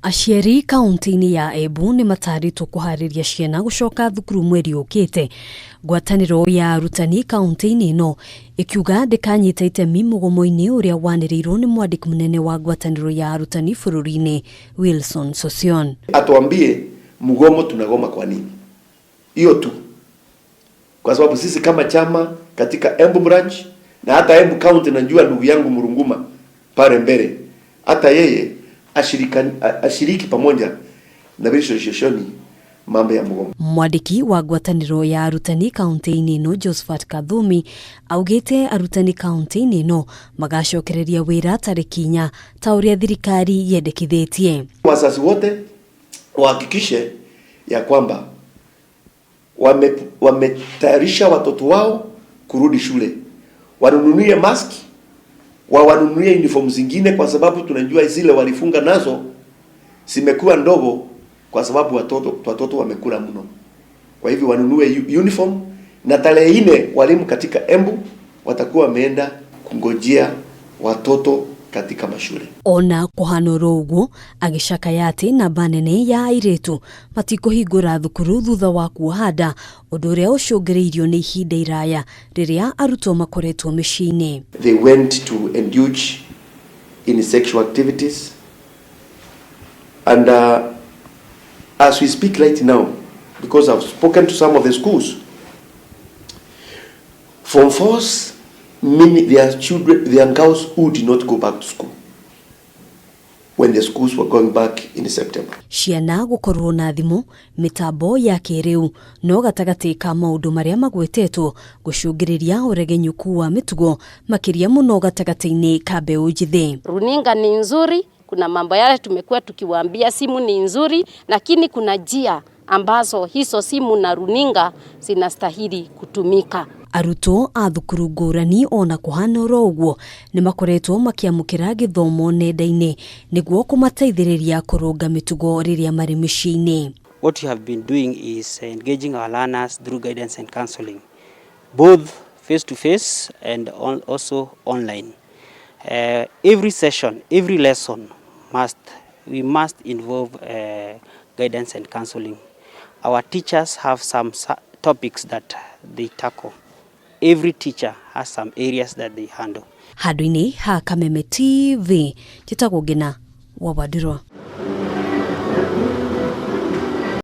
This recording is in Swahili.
Aciari kaunti-ini ya Embu ni mataritwo kuhariria ciana gucoka thukuru mweri ukite. Ngwataniro ya arutani kaunti-ini ino ikiuga ndikanyita itemi mugomo-ini uria waniriirwo ni mwandiki munene wa ngwataniro ya arutani bururi-ini Wilson Sosion. Atuambie mugomo tunagoma kwa nini? Hiyo tu. Kwa sababu sisi kama chama katika Embu branch na hata Embu county, najua ndugu yangu Murunguma pale mbele, hata yeye ashiriki pamoja na association mambo ya mugomo. Mwandiki wa ngwataniro ya arutani kaunti-ini ino Josephat Kathumi augite arutani kaunti-ini ino magacokereria wira tarikinya ta uria thirikari yendekithitie. Wazazi wote wahakikishe ya kwamba wametayarisha watoto wao kurudi shule, wanunulie maski, wanunulie uniform zingine, kwa sababu tunajua zile walifunga nazo zimekuwa ndogo kwa sababu watoto wamekula mno. Kwa hivyo wanunue uniform, na tarehe 4 walimu katika Embu watakuwa wameenda kungojea watoto katika mashule. Ona kuhanoro uguo agicaka yati na banene ya airetu matikuhingura thukuru thutha wa kuhanda undu uria ucungiriirio ni ihinda iraya riria arutwo makoretwo micii-ini. They went to indulge in sexual activities, and as we speak right now, because I've spoken to some of the schools, Form 4s, their children, their girls who did not go back to school when the schools were going back in September. Ciana gukorwo na thimu, mitambo ya kiriu no gatagati ka maundu maria magwetetwo gucungiriria uregenyuku wa mitugo makiria muno gatagati-ini ka mbeu njithi. Runinga ni nzuri, kuna mambo yale tumekuwa tukiwaambia, simu ni nzuri, lakini kuna njia ambazo hizo simu na runinga zinastahili kutumika. Arutwo a thukuru ngurani ona kuhanoro uguo ni makoretwo makiamukira githomo nenda-ini niguo kumateithiriria kurunga mitugo riria mari micii-ini. What we have been doing is engaging our learners through guidance and counseling, both face to face and also online. Every session, every lesson we must involve guidance and counseling. Our teachers have some topics that they tackle. Every teacher has some areas that they handle. Handu-ini ha Kameme TV, Jitagwo Ngina wa Wadirwa.